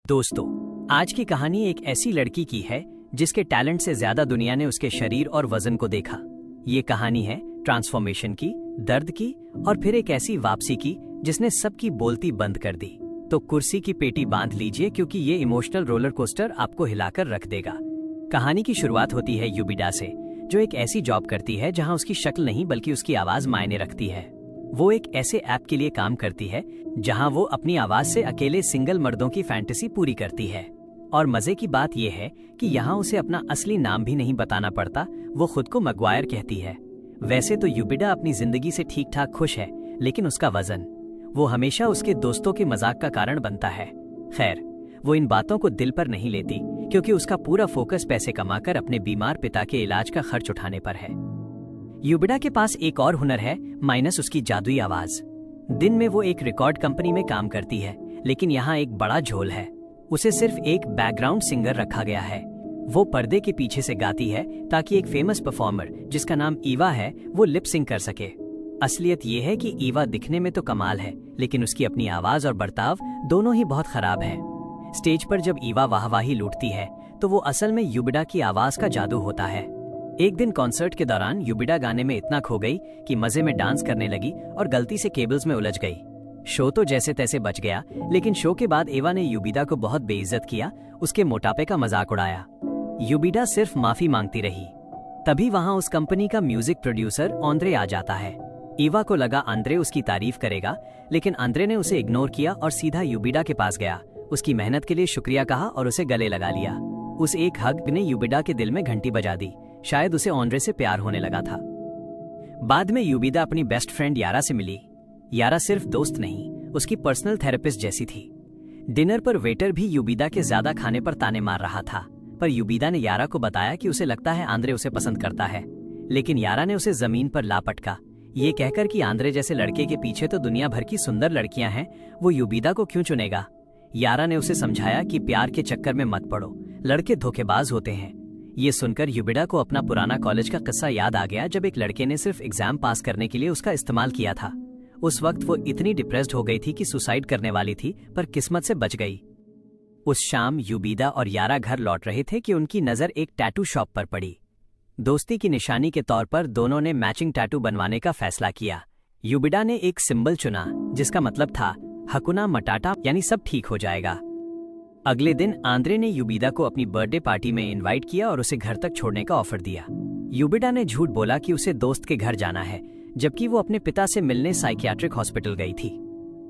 दोस्तों, आज की कहानी एक ऐसी लड़की की है जिसके टैलेंट से ज्यादा दुनिया ने उसके शरीर और वजन को देखा। ये कहानी है ट्रांसफॉर्मेशन की, दर्द की और फिर एक ऐसी वापसी की जिसने सबकी बोलती बंद कर दी। तो कुर्सी की पेटी बांध लीजिए क्योंकि ये इमोशनल रोलर कोस्टर आपको हिलाकर रख देगा। कहानी की शुरुआत होती है यूबिडा से, जो एक ऐसी जॉब करती है जहां उसकी शक्ल नहीं बल्कि उसकी आवाज मायने रखती है। वो एक ऐसे ऐप के लिए काम करती है जहां वो अपनी आवाज से अकेले सिंगल मर्दों की फैंटेसी पूरी करती है। और मजे की बात यह है कि यहाँ उसे अपना असली नाम भी नहीं बताना पड़ता, वो खुद को मैग्वायर कहती है। वैसे तो यूबिडा अपनी जिंदगी से ठीक ठाक खुश है, लेकिन उसका वजन, वो हमेशा उसके दोस्तों के मजाक का कारण बनता है। खैर, वो इन बातों को दिल पर नहीं लेती क्योंकि उसका पूरा फोकस पैसे कमाकर अपने बीमार पिता के इलाज का खर्च उठाने पर है। यूबिडा के पास एक और हुनर है, माइनस उसकी जादुई आवाज। दिन में वो एक रिकॉर्ड कंपनी में काम करती है, लेकिन यहाँ एक बड़ा झोल है। उसे सिर्फ एक बैकग्राउंड सिंगर रखा गया है। वो पर्दे के पीछे से गाती है ताकि एक फेमस परफॉर्मर जिसका नाम ईवा है वो लिप सिंक कर सके। असलियत ये है कि ईवा दिखने में तो कमाल है, लेकिन उसकी अपनी आवाज और बर्ताव दोनों ही बहुत खराब है। स्टेज पर जब ईवा वाहवाही लूटती है तो वो असल में यूबिडा की आवाज का जादू होता है। एक दिन कॉन्सर्ट के दौरान यूबिडा गाने में इतना खो गई कि मजे में डांस करने लगी और गलती से केबल्स में उलझ गई। शो तो जैसे तैसे बच गया, लेकिन शो के बाद एवा ने यूबिडा को बहुत बेइज्जत किया, उसके मोटापे का मजाक उड़ाया। यूबिडा सिर्फ माफी मांगती रही। तभी वहां उस कंपनी का म्यूजिक प्रोड्यूसर आंद्रे आ जाता है। ईवा को लगा आंद्रे उसकी तारीफ करेगा, लेकिन आंद्रे ने उसे इग्नोर किया और सीधा यूबिडा के पास गया, उसकी मेहनत के लिए शुक्रिया कहा और उसे गले लगा लिया। उस एक हग ने यूबिडा के दिल में घंटी बजा दी। शायद उसे आंद्रे से प्यार होने लगा था। बाद में यूबिडा अपनी बेस्ट फ्रेंड यारा से मिली। यारा सिर्फ दोस्त नहीं, उसकी पर्सनल थेरेपिस्ट जैसी थी। डिनर पर वेटर भी यूबिडा के ज्यादा खाने पर ताने मार रहा था, पर यूबिडा ने यारा को बताया कि उसे लगता है आंद्रे उसे पसंद करता है। लेकिन यारा ने उसे जमीन पर ला पटका, ये कहकर कि आंद्रे जैसे लड़के के पीछे तो दुनिया भर की सुंदर लड़कियां हैं, वो यूबिडा को क्यों चुनेगा। यारा ने उसे समझाया कि प्यार के चक्कर में मत पड़ो, लड़के धोखेबाज होते हैं। ये सुनकर यूबिडा को अपना पुराना कॉलेज का किस्सा याद आ गया, जब एक लड़के ने सिर्फ एग्जाम पास करने के लिए उसका इस्तेमाल किया था। उस वक्त वो इतनी डिप्रेस्ड हो गई थी कि सुसाइड करने वाली थी, पर किस्मत से बच गई। उस शाम यूबिडा और यारा घर लौट रहे थे कि उनकी नजर एक टैटू शॉप पर पड़ी। दोस्ती की निशानी के तौर पर दोनों ने मैचिंग टैटू बनवाने का फैसला किया। यूबिडा ने एक सिंबल चुना जिसका मतलब था हकुना मटाटा, यानी सब ठीक हो जाएगा। अगले दिन आंद्रे ने यूबिडा को अपनी बर्थडे पार्टी में इनवाइट किया और उसे घर तक छोड़ने का ऑफर दिया। यूबिडा ने झूठ बोला कि उसे दोस्त के घर जाना है, जबकि वो अपने पिता से मिलने साइकियाट्रिक हॉस्पिटल गई थी।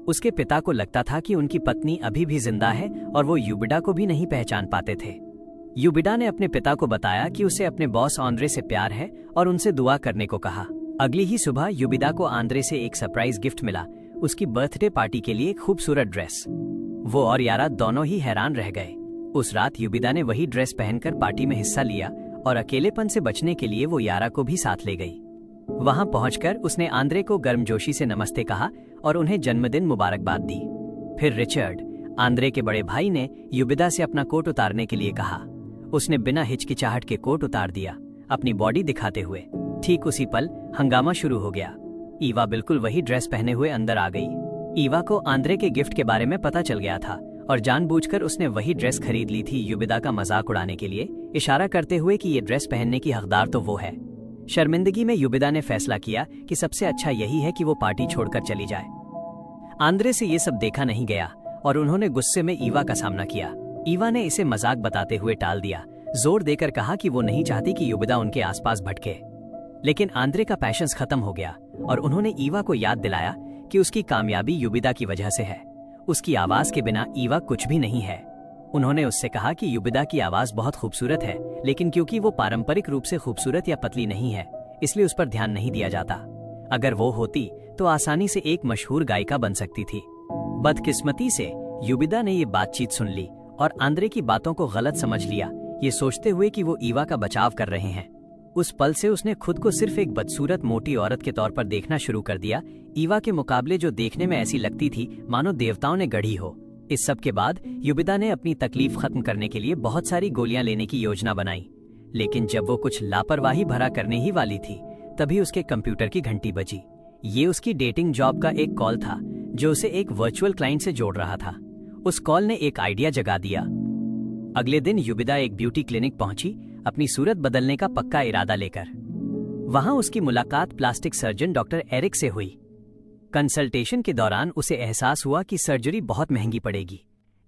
उसके पिता को लगता था कि उनकी पत्नी अभी भी जिंदा है और वो यूबिडा को भी नहीं पहचान पाते थे। यूबिडा ने अपने पिता को बताया कि उसे अपने बॉस आंद्रे से प्यार है और उनसे दुआ करने को कहा। अगली ही सुबह यूबिडा को आंद्रे से एक सरप्राइज गिफ्ट मिला, उसकी बर्थडे पार्टी के लिए खूबसूरत ड्रेस। वो और यारा दोनों ही हैरान रह गए। उस रात यूबिडा ने वही ड्रेस पहनकर पार्टी में हिस्सा लिया और अकेलेपन से बचने के लिए वो यारा को भी साथ ले गई। वहां पहुंचकर उसने आंद्रे को गर्मजोशी से नमस्ते कहा और उन्हें जन्मदिन मुबारकबाद दी। फिर रिचर्ड, आंद्रे के बड़े भाई, ने यूबिडा से अपना कोट उतारने के लिए कहा। उसने बिना हिचकिचाहट के कोट उतार दिया, अपनी बॉडी दिखाते हुए। ठीक उसी पल हंगामा शुरू हो गया। ईवा बिल्कुल वही ड्रेस पहने हुए अंदर आ गई। ईवा को आंद्रे के गिफ्ट के बारे में पता चल गया था और जानबूझकर उसने वही ड्रेस खरीद ली थी यूबिडा का मजाक उड़ाने के लिए, इशारा करते हुए कि ये ड्रेस पहनने की हकदार तो वो है। शर्मिंदगी में यूबिडा ने फैसला किया कि सबसे अच्छा यही है कि वो पार्टी छोड़कर चली जाए। आंद्रे से ये सब देखा नहीं गया और उन्होंने गुस्से में ईवा का सामना किया। ईवा ने इसे मजाक बताते हुए टाल दिया, जोर देकर कहा कि वो नहीं चाहती कि यूबिडा उनके आसपास भटके। लेकिन आंद्रे का पैशंस खत्म हो गया और उन्होंने ईवा को याद दिलाया कि उसकी कामयाबी यूबिडा की वजह से है। उसकी आवाज के बिना ईवा कुछ भी नहीं है। उन्होंने उससे कहा कि यूबिडा की आवाज बहुत खूबसूरत है, लेकिन क्योंकि वो पारंपरिक रूप से खूबसूरत या पतली नहीं है, इसलिए उस पर ध्यान नहीं दिया जाता। अगर वो होती तो आसानी से एक मशहूर गायिका बन सकती थी। बदकिस्मती से यूबिडा ने ये बातचीत सुन ली और आंद्रे की बातों को गलत समझ लिया, ये सोचते हुए कि वो ईवा का बचाव कर रहे हैं। उस पल से उसने खुद को सिर्फ एक बदसूरत मोटी औरत के तौर पर देखना शुरू कर दिया, ईवा के मुकाबले जो देखने में ऐसी लगती थी मानो देवताओं ने गढ़ी हो। इस सब के बाद यूबिडा ने अपनी तकलीफ खत्म करने के लिए बहुत सारी गोलियां लेने की योजना बनाई, लेकिन जब वो कुछ लापरवाही भरा करने ही वाली थी, तभी उसके कंप्यूटर की घंटी बजी। ये उसकी डेटिंग जॉब का एक कॉल था जो उसे एक वर्चुअल क्लाइंट से जोड़ रहा था। उस कॉल ने एक आइडिया जगा दिया। अगले दिन युबिदा एक ब्यूटी क्लिनिक पहुंची, अपनी सूरत बदलने का पक्का इरादा लेकर। वहां उसकी मुलाकात प्लास्टिक सर्जन डॉक्टर एरिक से हुई। कंसल्टेशन के दौरान उसे एहसास हुआ कि सर्जरी बहुत महंगी पड़ेगी।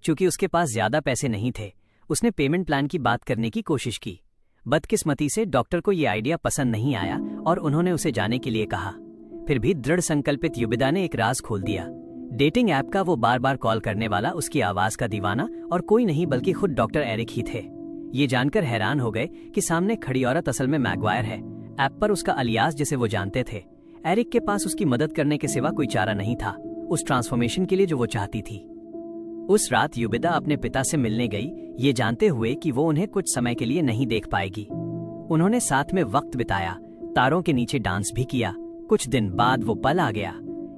चूंकि उसके पास ज्यादा पैसे नहीं थे, उसने पेमेंट प्लान की बात करने की कोशिश की। बदकिस्मती से डॉक्टर को यह आइडिया पसंद नहीं आया और उन्होंने उसे जाने के लिए कहा। फिर भी दृढ़ संकल्पित युबिदा ने एक राज खोल दिया। डेटिंग ऐप का वो बार बार कॉल करने वाला उसकी आवाज का दीवाना और कोई नहीं बल्कि खुद डॉक्टर एरिक ही थे। ये जानकर हैरान हो गए कि सामने खड़ी औरत असल में मैगवायर है, ऐप पर उसका अलियास जिसे वो जानते थे। एरिक के पास उसकी मदद करने के सिवा कोई चारा नहीं था, उस ट्रांसफॉर्मेशन के लिए जो वो चाहती थी। उस रात युबिदा अपने पिता से मिलने गई, ये जानते हुए कि वो उन्हें कुछ समय के लिए नहीं देख पाएगी। उन्होंने साथ में वक्त बिताया, तारों के नीचे डांस भी किया। कुछ दिन बाद वो पल आ गया।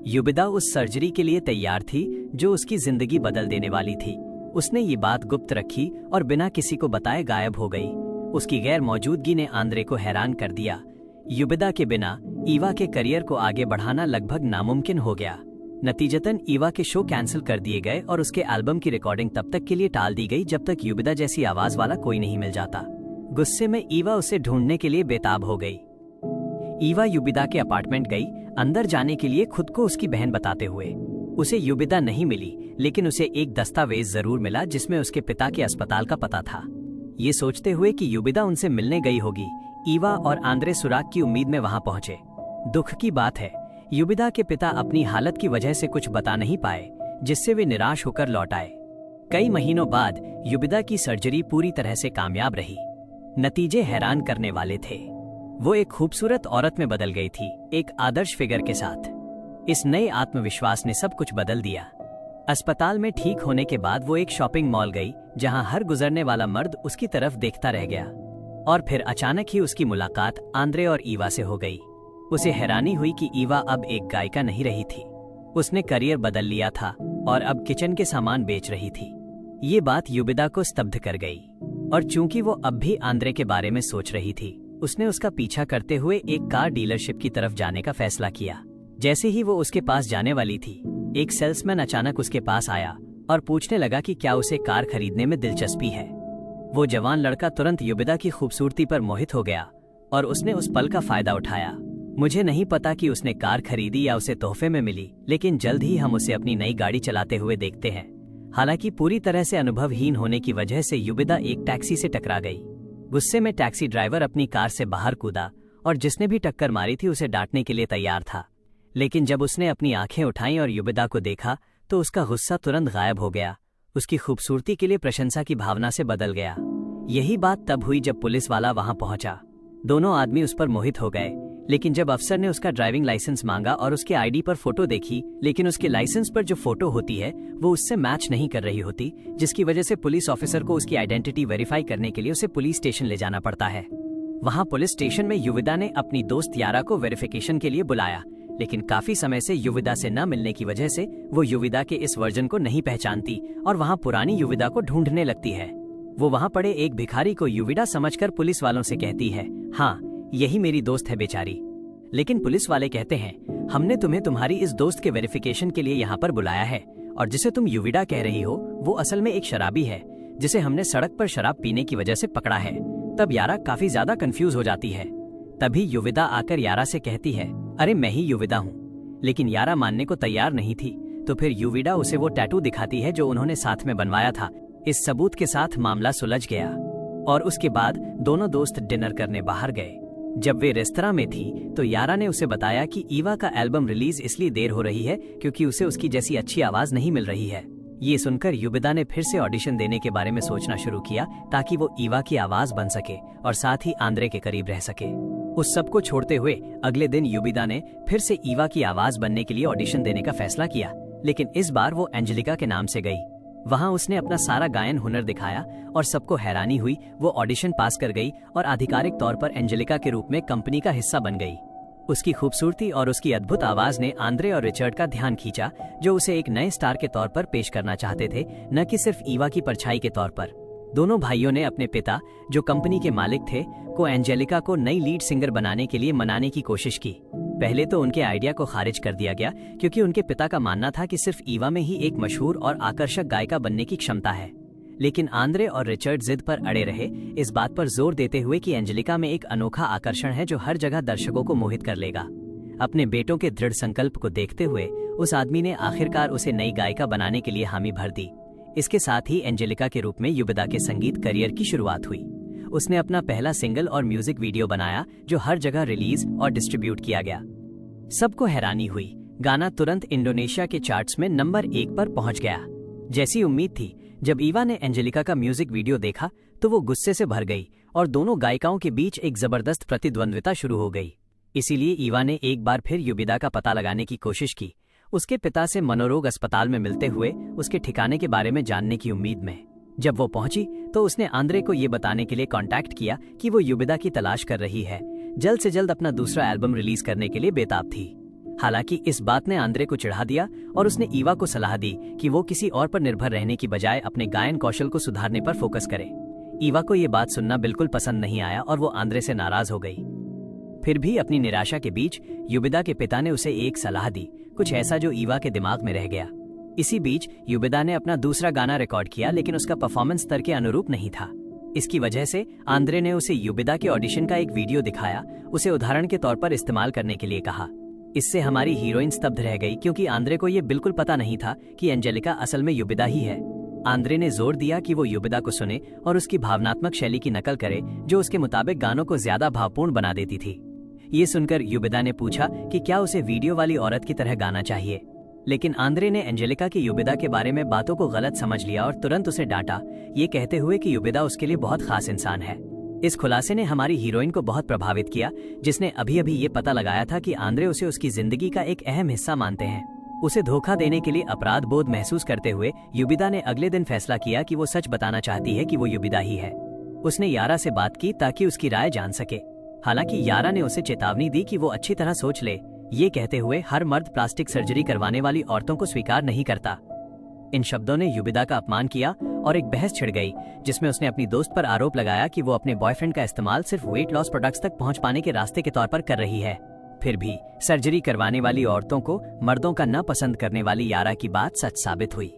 युबिदा उस सर्जरी के लिए तैयार थी जो उसकी जिंदगी बदल देने वाली थी। उसने ये बात गुप्त रखी और बिना किसी को बताए गायब हो गई। उसकी गैर मौजूदगी ने आंद्रे को हैरान कर दिया। युबिदा के बिना ईवा के करियर को आगे बढ़ाना लगभग नामुमकिन हो गया। नतीजतन ईवा के शो कैंसिल कर दिए गए और उसके एल्बम की रिकॉर्डिंग तब तक के लिए टाल दी गई जब तक युबिदा जैसी आवाज वाला कोई नहीं मिल जाता। गुस्से में ईवा उसे ढूंढने के लिए बेताब हो गई। ईवा युबिदा के अपार्टमेंट गई, अंदर जाने के लिए खुद को उसकी बहन बताते हुए। उसे युबिदा नहीं मिली, लेकिन उसे एक दस्तावेज जरूर मिला जिसमें उसके पिता के अस्पताल का पता था। ये सोचते हुए कि युबिदा उनसे मिलने गई होगी, ईवा और आंद्रे सुराग की उम्मीद में वहां पहुंचे। दुख की बात है, युबिदा के पिता अपनी हालत की वजह से कुछ बता नहीं पाए, जिससे वे निराश होकर लौट आए। कई महीनों बाद युबिदा की सर्जरी पूरी तरह से कामयाब रही। नतीजे हैरान करने वाले थे। वो एक खूबसूरत औरत में बदल गई थी, एक आदर्श फिगर के साथ। इस नए आत्मविश्वास ने सब कुछ बदल दिया। अस्पताल में ठीक होने के बाद वो एक शॉपिंग मॉल गई, जहां हर गुजरने वाला मर्द उसकी तरफ देखता रह गया। और फिर अचानक ही उसकी मुलाकात आंद्रे और ईवा से हो गई। उसे हैरानी हुई कि ईवा अब एक गायिका नहीं रही थी। उसने करियर बदल लिया था और अब किचन के सामान बेच रही थी। ये बात युबिदा को स्तब्ध कर गई और चूंकि वो अब भी आंद्रे के बारे में सोच रही थी, उसने उसका पीछा करते हुए एक कार डीलरशिप की तरफ जाने का फैसला किया। जैसे ही वो उसके पास जाने वाली थी, एक सेल्समैन अचानक उसके पास आया और पूछने लगा कि क्या उसे कार खरीदने में दिलचस्पी है। वो जवान लड़का तुरंत युबिदा की खूबसूरती पर मोहित हो गया और उसने उस पल का फायदा उठाया। मुझे नहीं पता कि उसने कार खरीदी या उसे तोहफे में मिली, लेकिन जल्द ही हम उसे अपनी नई गाड़ी चलाते हुए देखते हैं। हालांकि पूरी तरह से अनुभवहीन होने की वजह से युबिदा एक टैक्सी से टकरा गई। गुस्से में टैक्सी ड्राइवर अपनी कार से बाहर कूदा और जिसने भी टक्कर मारी थी उसे डांटने के लिए तैयार था। लेकिन जब उसने अपनी आंखें उठाईं और युबिदा को देखा तो उसका गुस्सा तुरंत गायब हो गया। उसकी खूबसूरती के लिए प्रशंसा की भावना से बदल गया। यही बात तब हुई जब पुलिस वाला वहां पहुंचा। दोनों आदमी उस पर मोहित हो गए, लेकिन जब अफसर ने उसका ड्राइविंग लाइसेंस मांगा और उसके आईडी पर फोटो देखी, लेकिन उसके लाइसेंस पर जो फोटो होती है वो उससे मैच नहीं कर रही होती, जिसकी वजह से पुलिस ऑफिसर को उसकी आइडेंटिटी वेरीफाई करने के लिए उसे पुलिस स्टेशन ले जाना पड़ता है। वहां पुलिस स्टेशन में युविदा ने अपनी दोस्त यारा को वेरिफिकेशन के लिए बुलाया, लेकिन काफी समय से युविदा से न मिलने की वजह से वो युविदा के इस वर्जन को नहीं पहचानती और वहां पुरानी युविदा को ढूंढने लगती है। वो वहां पड़े एक भिखारी को युविदा समझकर पुलिस वालों से कहती है, हाँ यही मेरी दोस्त है बेचारी। लेकिन पुलिस वाले कहते हैं, हमने तुम्हें तुम्हारी इस दोस्त के वेरिफिकेशन के लिए यहाँ पर बुलाया है और जिसे तुम युविदा कह रही हो वो असल में एक शराबी है जिसे हमने सड़क पर शराब पीने की वजह से पकड़ा है। तब यारा काफी ज्यादा कंफ्यूज हो जाती है। तभी युविदा आकर यारा से कहती है, अरे मैं ही युविदा हूँ। लेकिन यारा मानने को तैयार नहीं थी। तो फिर युविदा उसे वो टैटू दिखाती है जो उन्होंने साथ में बनवाया था। इस सबूत के साथ मामला सुलझ गया और उसके बाद दोनों दोस्त डिनर करने बाहर गए। जब वे रेस्तरां में थी तो यारा ने उसे बताया कि ईवा का एल्बम रिलीज इसलिए देर हो रही है क्योंकि उसे उसकी जैसी अच्छी आवाज नहीं मिल रही है। ये सुनकर युविदा ने फिर से ऑडिशन देने के बारे में सोचना शुरू किया ताकि वो ईवा की आवाज बन सके और साथ ही आंद्रे के करीब रह सके। उस सब को छोड़ते हुए अगले दिन युविदा ने फिर से ईवा की आवाज बनने के लिए ऑडिशन देने का फैसला किया, लेकिन इस बार वो एंजेलिका के नाम से गई। वहां उसने अपना सारा गायन हुनर दिखाया और सबको हैरानी हुई। वो ऑडिशन पास कर गई और आधिकारिक तौर पर एंजेलिका के रूप में कंपनी का हिस्सा बन गई। उसकी खूबसूरती और उसकी अद्भुत आवाज ने आंद्रे और रिचर्ड का ध्यान खींचा, जो उसे एक नए स्टार के तौर पर पेश करना चाहते थे, न कि सिर्फ ईवा की परछाई के तौर पर। दोनों भाइयों ने अपने पिता, जो कंपनी के मालिक थे, को एंजेलिका को नई लीड सिंगर बनाने के लिए मनाने की कोशिश की। पहले तो उनके आइडिया को खारिज कर दिया गया, क्योंकि उनके पिता का मानना था कि सिर्फ ईवा में ही एक मशहूर और आकर्षक गायिका बनने की क्षमता है। लेकिन आंद्रे और रिचर्ड जिद पर अड़े रहे, इस बात पर जोर देते हुए कि एंजेलिका में एक अनोखा आकर्षण है जो हर जगह दर्शकों को मोहित कर लेगा। अपने बेटों के दृढ़ संकल्प को देखते हुए उस आदमी ने आखिरकार उसे नई गायिका बनाने के लिए हामी भर दी। इसके साथ ही एंजेलिका के रूप में युबिदा के संगीत करियर की शुरुआत हुई। उसने अपना पहला सिंगल और म्यूजिक वीडियो बनाया, जो हर जगह रिलीज और डिस्ट्रीब्यूट किया गया। सबको हैरानी हुई, गाना तुरंत इंडोनेशिया के चार्ट्स में नंबर 1 पर पहुंच गया। जैसी उम्मीद थी, जब ईवा ने एंजेलिका का म्यूजिक वीडियो देखा तो वो गुस्से से भर गई और दोनों गायिकाओं के बीच एक जबरदस्त प्रतिद्वंद्विता शुरू हो गई। इसीलिए ईवा ने एक बार फिर युबिदा का पता लगाने की कोशिश की, उसके पिता से मनोरोग अस्पताल में मिलते हुए उसके ठिकाने के बारे में जानने की उम्मीद में। जब वो पहुंची तो उसने आंद्रे को ये बताने के लिए कांटेक्ट किया कि वो युबिदा की तलाश कर रही है, जल्द से जल्द अपना दूसरा एल्बम रिलीज करने के लिए बेताब थी। हालांकि इस बात ने आंद्रे को चिढ़ा दिया और उसने ईवा को सलाह दी कि वो किसी और पर निर्भर रहने की बजाय अपने गायन कौशल को सुधारने पर फोकस करे। ईवा को ये बात सुनना बिल्कुल पसंद नहीं आया और वो आंद्रे से नाराज हो गई। फिर भी अपनी निराशा के बीच युबिदा के पिता ने उसे एक सलाह दी, कुछ ऐसा जो ईवा के दिमाग में रह गया। इसी बीच युबिदा ने अपना दूसरा गाना रिकॉर्ड किया, लेकिन उसका परफॉर्मेंस स्तर के अनुरूप नहीं था। इसकी वजह से आंद्रे ने उसे युबिदा के ऑडिशन का एक वीडियो दिखाया, उसे उदाहरण के तौर पर इस्तेमाल करने के लिए कहा। इससे हमारी हीरोइन स्तब्ध रह गई, क्योंकि आंद्रे को यह बिल्कुल पता नहीं था कि एंजेलिका असल में युबिदा ही है। आंद्रे ने जोर दिया कि वो युबिदा को सुने और उसकी भावनात्मक शैली की नकल करे, जो उसके मुताबिक गानों को ज्यादा भावपूर्ण बना देती थी। ये सुनकर युबिदा ने पूछा कि क्या उसे वीडियो वाली औरत की तरह गाना चाहिए, लेकिन आंद्रे ने एंजेलिका की युबिदा के बारे में बातों को गलत समझ लिया और तुरंत उसे डांटा, ये कहते हुए कि युबिदा उसके लिए बहुत खास इंसान है। इस खुलासे ने हमारी हीरोइन को बहुत प्रभावित किया, जिसने अभी अभी ये पता लगाया था कि आंद्रे उसे उसकी जिंदगी का एक अहम हिस्सा मानते हैं। उसे धोखा देने के लिए अपराध बोध महसूस करते हुए युबिदा ने अगले दिन फैसला किया कि वो सच बताना चाहती है कि वो युबिदा ही है। उसने यारा से बात की ताकि उसकी राय जान सके। हालांकि यारा ने उसे चेतावनी दी कि वो अच्छी तरह सोच ले, ये कहते हुए हर मर्द प्लास्टिक सर्जरी करवाने वाली औरतों को स्वीकार नहीं करता। इन शब्दों ने युबिदा का अपमान किया और एक बहस छिड़ गई, जिसमें उसने अपनी दोस्त पर आरोप लगाया कि वो अपने बॉयफ्रेंड का इस्तेमाल सिर्फ वेट लॉस प्रोडक्ट्स तक पहुंच पाने के रास्ते के तौर पर कर रही है। फिर भी सर्जरी करवाने वाली औरतों को मर्दों का न पसंद करने वाली यारा की बात सच साबित हुई।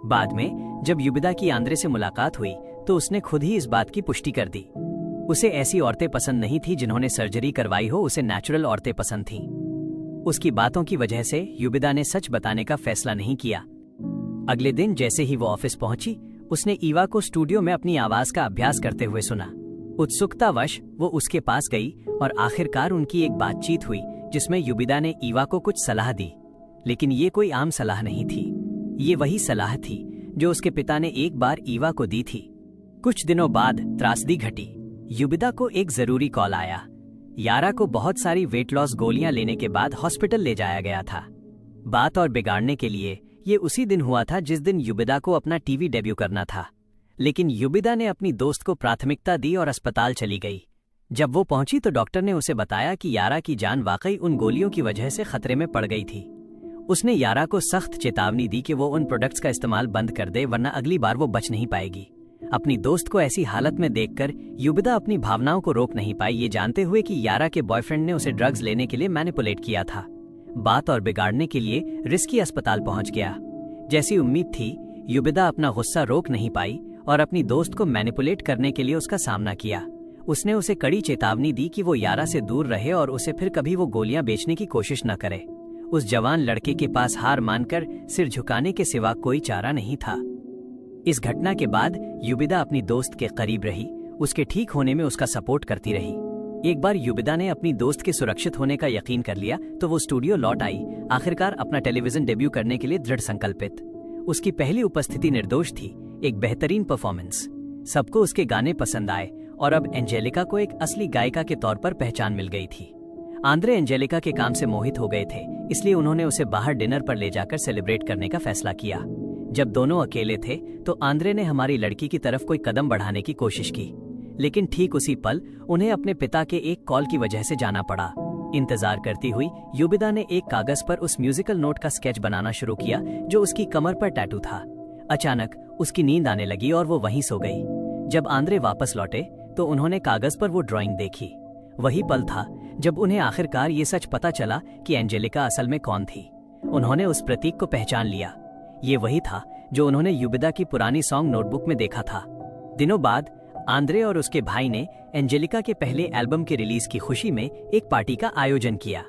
बाद में जब युबिदा की आंद्रे से मुलाकात हुई तो उसने खुद ही इस बात की पुष्टि कर दी। उसे ऐसी औरतें पसंद नहीं थी जिन्होंने सर्जरी करवाई हो, उसे नेचुरल औरतें पसंद थीं। उसकी बातों की वजह से युबिदा ने सच बताने का फैसला नहीं किया। अगले दिन जैसे ही वो ऑफिस पहुंची, उसने ईवा को स्टूडियो में अपनी आवाज का अभ्यास करते हुए सुना। उत्सुकतावश वो उसके पास गई और आखिरकार उनकी एक बातचीत हुई, जिसमें युबिदा ने ईवा को कुछ सलाह दी। लेकिन ये कोई आम सलाह नहीं थी, ये वही सलाह थी जो उसके पिता ने एक बार ईवा को दी थी। कुछ दिनों बाद त्रासदी घटी। युबिदा को एक जरूरी कॉल आया। यारा को बहुत सारी वेट लॉस गोलियां लेने के बाद हॉस्पिटल ले जाया गया था। बात और बिगाड़ने के लिए ये उसी दिन हुआ था जिस दिन युबिदा को अपना टीवी डेब्यू करना था। लेकिन युबिदा ने अपनी दोस्त को प्राथमिकता दी और अस्पताल चली गई। जब वो पहुंची तो डॉक्टर ने उसे बताया कि यारा की जान वाकई उन गोलियों की वजह से खतरे में पड़ गई थी। उसने यारा को सख्त चेतावनी दी कि वो उन प्रोडक्ट्स का इस्तेमाल बंद कर दे, वरना अगली बार वो बच नहीं पाएगी। अपनी दोस्त को ऐसी हालत में देखकर युबिदा अपनी भावनाओं को रोक नहीं पाई, ये जानते हुए कि यारा के बॉयफ्रेंड ने उसे ड्रग्स लेने के लिए मैनिपुलेट किया था। बात और बिगाड़ने के लिए रिस्की अस्पताल पहुंच गया। जैसी उम्मीद थी, युबिदा अपना गुस्सा रोक नहीं पाई और अपनी दोस्त को मैनिपुलेट करने के लिए उसका सामना किया। उसने उसे कड़ी चेतावनी दी कि वो यारा से दूर रहे और उसे फिर कभी वो गोलियां बेचने की कोशिश न करे। उस जवान लड़के के पास हार मानकर सिर झुकाने के सिवा कोई चारा नहीं था। इस घटना के बाद युबिदा अपनी दोस्त के करीब रही, उसके ठीक होने में उसका सपोर्ट करती रही। एक बार युबिदा ने अपनी दोस्त के सुरक्षित होने का यकीन कर लिया तो वो स्टूडियो लौट आई, आखिरकार अपना टेलीविजन डेब्यू करने के लिए दृढ़ संकल्पित। उसकी पहली उपस्थिति निर्दोष थी, एक बेहतरीन परफॉर्मेंस। सबको उसके गाने पसंद आए और अब एंजेलिका को एक असली गायिका के तौर पर पहचान मिल गई थी। आंद्रे एंजेलिका के काम से मोहित हो गए थे, इसलिए उन्होंने उसे बाहर डिनर पर ले जाकर सेलिब्रेट करने का फैसला किया। जब दोनों अकेले थे तो आंद्रे ने हमारी लड़की की तरफ कोई कदम बढ़ाने की कोशिश की, लेकिन ठीक उसी पल उन्हें अपने पिता के एक कॉल की वजह से जाना पड़ा। इंतजार करती हुई युबिदा ने एक कागज पर उस म्यूजिकल नोट का स्केच बनाना शुरू किया जो उसकी कमर पर टैटू था। अचानक उसकी नींद आने लगी और वो वहीं सो गई। जब आंद्रे वापस लौटे तो उन्होंने कागज पर वो ड्राइंग देखी। वही पल था जब उन्हें आखिरकार ये सच पता चला कि एंजेलिका असल में कौन थी। उन्होंने उस प्रतीक को पहचान लिया। ये वही था जो उन्होंने युबिदा की पुरानी सॉन्ग नोटबुक में देखा था। दिनों बाद आंद्रे और उसके भाई ने एंजेलिका के पहले एल्बम के रिलीज की खुशी में एक पार्टी का आयोजन किया।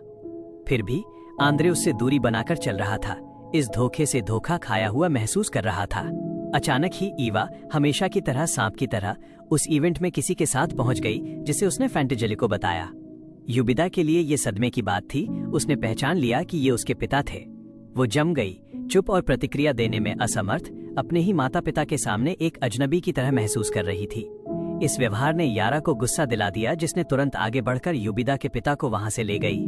फिर भी आंद्रे उससे दूरी बनाकर चल रहा था। इस धोखे से धोखा खाया हुआ महसूस कर रहा था। अचानक ही ईवा हमेशा की तरह सांप की तरह उस इवेंट में किसी के साथ पहुंच गई जिसे उसने फैंटेजेली को बताया। युबिदा के लिए ये सदमे की बात थी। उसने पहचान लिया कि ये उसके पिता थे। वो जम गई, चुप और प्रतिक्रिया देने में असमर्थ, अपने ही माता पिता के सामने एक अजनबी की तरह महसूस कर रही थी। इस व्यवहार ने यारा को गुस्सा दिला दिया, जिसने तुरंत आगे बढ़कर युबिदा के पिता को वहां से ले गई।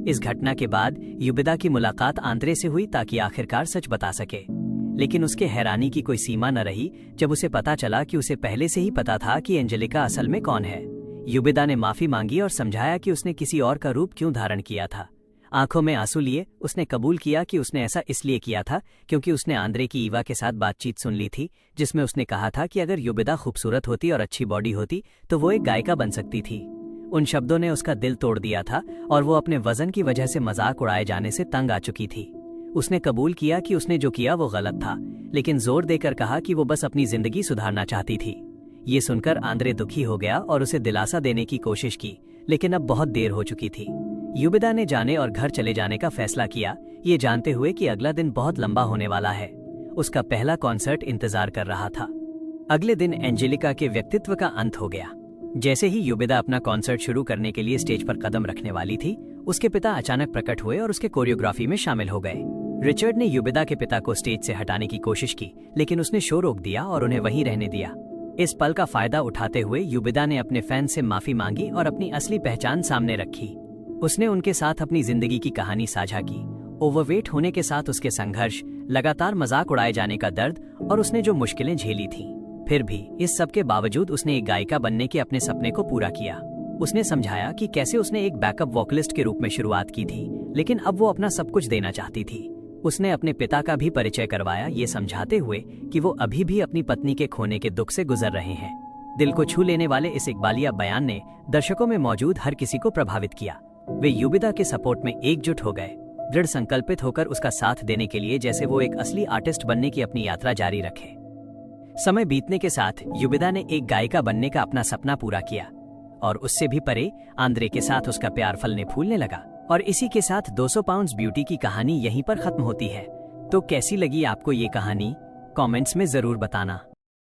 इस घटना के बाद युबिदा की मुलाकात आंद्रे से हुई ताकि आखिरकार सच बता सके, लेकिन उसके हैरानी की कोई सीमा न रही जब उसे पता चला कि उसे पहले से ही पता था कि एंजेलिका असल में कौन है। युबिदा ने माफी मांगी और समझाया कि उसने किसी और का रूप क्यों धारण किया था। आंखों में आंसू लिए उसने कबूल किया कि उसने ऐसा इसलिए किया था क्योंकि उसने आंद्रे की ईवा के साथ बातचीत सुन ली थी, जिसमें उसने कहा था कि अगर युबिदा खूबसूरत होती और अच्छी बॉडी होती तो वो एक गायिका बन सकती थी। उन शब्दों ने उसका दिल तोड़ दिया था और वो अपने वजन की वजह से मजाक उड़ाए जाने से तंग आ चुकी थी। उसने कबूल किया कि उसने जो किया वो गलत था, लेकिन जोर देकर कहा कि वो बस अपनी जिंदगी सुधारना चाहती थी। ये सुनकर आंद्रे दुखी हो गया और उसे दिलासा देने की कोशिश की, लेकिन अब बहुत देर हो चुकी थी। युबिदा ने जाने और घर चले जाने का फैसला किया, ये जानते हुए कि अगला दिन बहुत लंबा होने वाला है। उसका पहला कॉन्सर्ट इंतजार कर रहा था। अगले दिन एंजेलिका के व्यक्तित्व का अंत हो गया। जैसे ही युबिदा अपना कॉन्सर्ट शुरू करने के लिए स्टेज पर कदम रखने वाली थी, उसके पिता अचानक प्रकट हुए और उसके कोरियोग्राफी में शामिल हो गए। रिचर्ड ने युबिदा के पिता को स्टेज से हटाने की कोशिश की, लेकिन उसने शो रोक दिया और उन्हें वहीं रहने दिया। इस पल का फायदा उठाते हुए युबिदा ने अपने फैंस से माफी मांगी और अपनी असली पहचान सामने रखी। उसने उनके साथ अपनी जिंदगी की कहानी साझा की, ओवरवेट होने के साथ उसके संघर्ष, लगातार मजाक उड़ाए जाने का दर्द और उसने जो मुश्किलें झेली थीं। फिर भी इस सब के बावजूद उसने एक गायिका बनने के अपने सपने को पूरा किया। उसने समझाया कि कैसे उसने एक बैकअप वोकलिस्ट के रूप में शुरुआत की थी, लेकिन अब वो अपना सब कुछ देना चाहती थी। उसने अपने पिता का भी परिचय करवाया, ये समझाते हुए कि वो अभी भी अपनी पत्नी के खोने के दुख से गुजर रहे हैं। दिल को छू लेने वाले इस इकबालिया बयान ने दर्शकों में मौजूद हर किसी को प्रभावित किया। वे युबिदा के सपोर्ट में एकजुट हो गए, दृढ़ संकल्पित होकर उसका साथ देने के लिए, जैसे वो एक असली आर्टिस्ट बनने की अपनी यात्रा जारी रखे। समय बीतने के साथ युबिदा ने एक गायिका बनने का अपना सपना पूरा किया और उससे भी परे आंद्रे के साथ उसका प्यार फलने फूलने लगा। और इसी के साथ 200 पाउंड्स ब्यूटी की कहानी यहीं पर खत्म होती है। तो कैसी लगी आपको ये कहानी? कमेंट्स में जरूर बताना।